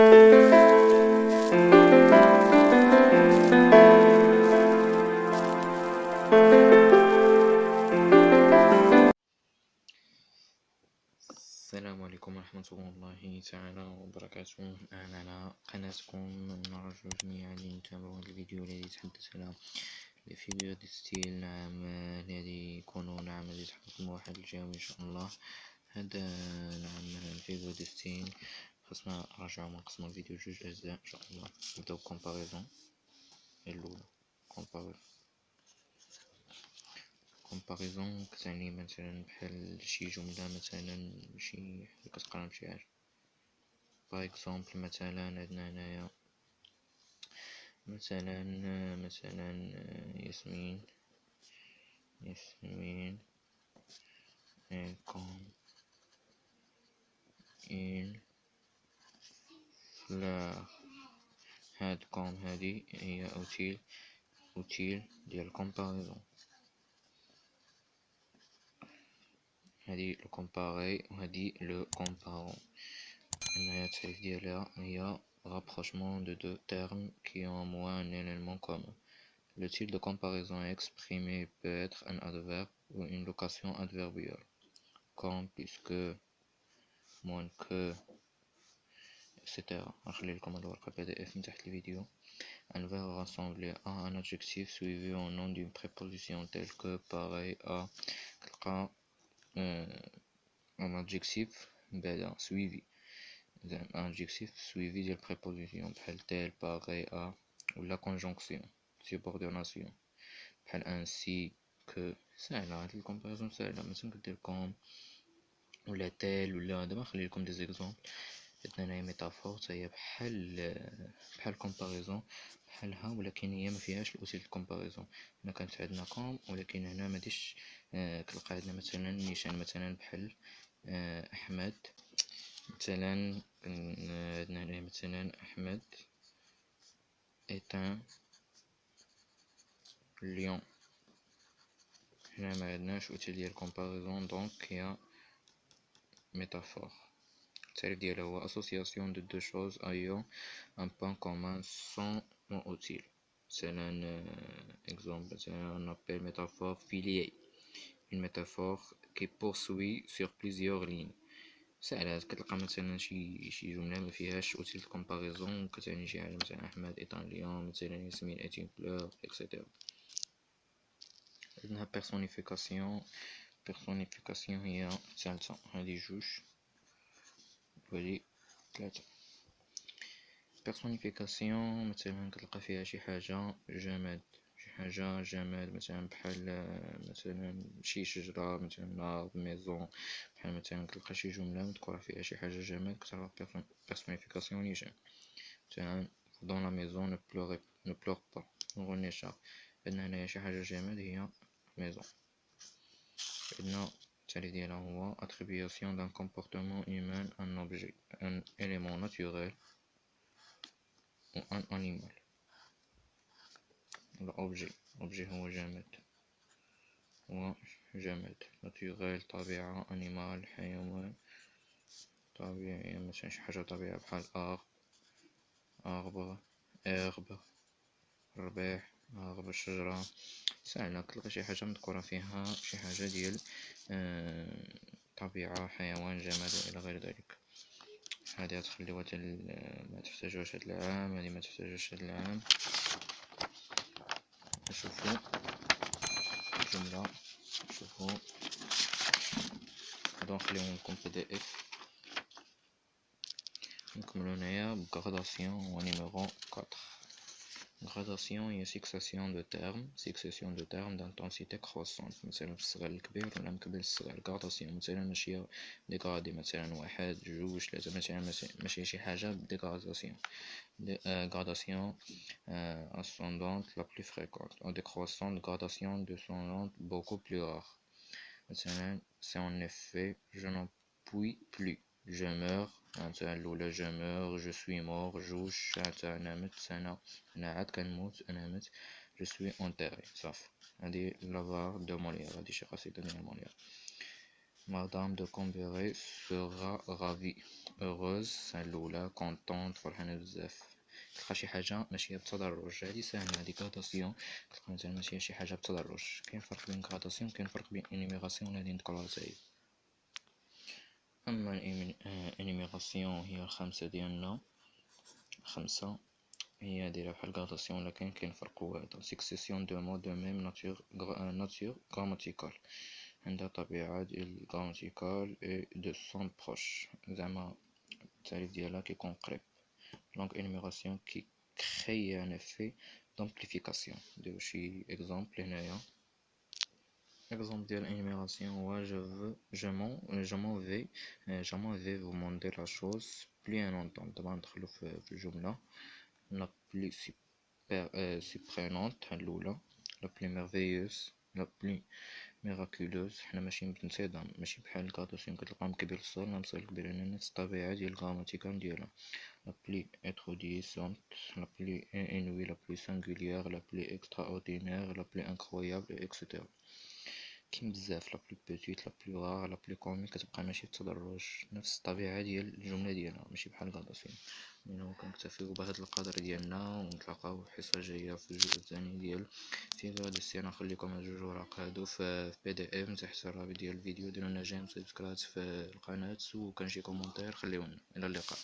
السلام عليكم ورحمة الله تعالى وبركاته. على قناتكم نرجو جميعا أن تتابعوا هذا الفيديو الذي يتحدث على الفيجو دي ستيل. نعم، الذي يكون الذي يتحقق الموحد الجوي إن شاء الله. هذا الفيجو دي ستيل خصنا نراجعو من قسم الفيديو جوج أجزاء إن شاء الله. نبداو كومباريزون الأولى. كومباريزون كتعني مثلا بحال شي جملة، مثلا شي كتقرا بشي حاجة. باغ اكزومبل مثلا عندنا هنايا مثلا ياسمين elle comme une fleur. هاد كوم هادي هي اوتيل ديال الكومباريزون. هادي لو كومباري وهادي لو كومبارون. هنايا التعريف ديالها هي rapprochement de deux termes qui ont au moins un élément commun. Le type de comparaison exprimé peut être un adverbe ou une location adverbiale, comme, puisque, moins que, etc. نخلي لكم هاد الورقة PDF من تحت الفيديو. Un verbe rassemblé à un adjectif suivi au nom d'une préposition telle que pareil à. كتلقى un adjectif بعدا suivi، un adjectif suivi ديال préposition بحال tel pareil à ولا conjonction subordination بحال ainsi que. ساهلة هاد الكومباريزون ساهلة، مثلا كدير كوم ولا تال ولا. دابا نخلي لكم دي زيكزومبل. عندنا هنايا ميتافور حتى هي بحال كومباريزون بحالها، ولكن هي مفيهاش الاوتيل كومباريزون. هنا كانت عندنا كوم، ولكن هنا ماديش. كتلقى عندنا مثلا نيشان مثلا بحال احمد. مثلا عندنا هنايا مثلا احمد est un lion. هنا ما عندناش اوتيل ديال كومباريزون، دونك هي métaphore. التعريف ديالها هو association de deux choses ayant un point commun sans mot utile. مثلا exemple، مثلا on appelle métaphore filier une métaphore qui poursuit sur plusieurs lignes. ساهلة، كتلقى مثلا شي جملة ما فيهاش اوتيل كومباريزون كتعني شي حاجة، مثلا أحمد est un lion، مثلا ياسمين est une fleur، etc. عندنا personnification هي الثالثة. هادي جوج وهادي ثلاثة. بيرسونيفيكاسيون مثلا كتلقى فيها شي حاجة جماد، مثلا بحال مثلا شي شجرة، مثلا نار، ميزون. بحال مثلا كتلقى شي جملة مذكورة فيها شي حاجة جماد كتعرف بيرسونيفيكاسيون نيشان. مثلا dans la maison ne pleure pas René Char. عندنا هنايا شي حاجة جماد هي ميزون. عندنا التعريف ديالها هو attribution d'un comportement humain un objet, un élément naturel ou un animal. l'objet هو جماد naturel طبيعة، animal حيوان طبيعي، مثلا شي حاجة طبيعية بحال arbre herbe ربيح arbre شجرة. ساهلة، كتلقى شي حاجة مذكورة فيها شي حاجة ديال طبيعة، حيوان، جماد وإلى غير ذلك. هادي غتخليوها ما تحتاجوهاش هاد العام، هادي ما تحتاجوهاش هاد العام. نشوفو الجملة، نشوفو هادو نخليهم لكم PDF. نكملو هنايا gradation و numéro 4. gradation هي succession de termes d'intensité croissante، مثلا في الصغير الكبير ولا من كبير للصغير. gradation مثلا ماشي ديغرادي، مثلا واحد جوج ثلاثة، مثلا ماشي شي حاجة ديغراداسيون. gradation ascendante la plus fréquente ou décroissante, gradation descendante beaucoup plus rare. مثلا c'est en effet je n'en puis plus, je meurs. مثلا الأولى je meurs، je suis mort، جوج أنا مت، أنا عاد كنموت، أنا مت، je suis enterré. صافي، هادي لافار دو موليير، هادي شي قصيدة ديال موليير. Madame de Combray sera ravie, heureuse الأولى contente فرحانة بزاف. تلقى شي حاجة ماشي بتدرج، هادي ساهلة، هادي غاداسيون تلقى مزال ماشي شي حاجة بتدرج. كاين فرق بين غاداسيون وكاين فرق بين انيميغاسيون غادي نذكرها تاهي. أما الانيميغاسيون هي الخمسة ديالنا، خمسة هي دايرة بحال غاداسيون، ولكن كاين فرق واحد، سكسيسيون دو مو دو ميم ناتور غراماتيكال، عندها طبيعة ديال غراماتيكال اي دو سون بروش، زعما التعريف ديالها كيكون قريب. لونغ انيميغاسيون كي كريي ان افي دامبليفيكاسيون. نديرو شي اكزومبل هنايا. اكزومبل ديال انيميغاسيون هو je m'en vais vous demander la chose plus longtemps. دابا ندخلو في الجملة. la plus surprenante الأولى، la plus merveilleuse، la plus miraculeuse. حنا ماشيين بانتظام، ماشي بحال الغاداسيون كتلقاهم كبير الصغر، ناقصين كبير نفس الطبيعة ديال الغراماتيكال ديالها. la plus étourdissante، la plus inouïe، la plus singulière، la plus extraordinaire، la plus incroyable etc. كاين بزاف. لا بلو بوتيت، لا بلو رار، لا بلو كوميك، كتبقى ماشي بتدرج، نفس الطبيعة ديال الجملة ديالها، ماشي بحال غاداسيون. هنا كنكتفيو بهاد القدر ديالنا، ونتلاقاو في حصة جاية في الجزء الثاني ديال فيفا دي سي. نخليكم هاد جوج وراق هادو في بي دي اف تحت الرابط ديال الفيديو. ديروا لنا جيم سبسكرايب في القناة، وكان شي كومونتير خليونا. الى اللقاء.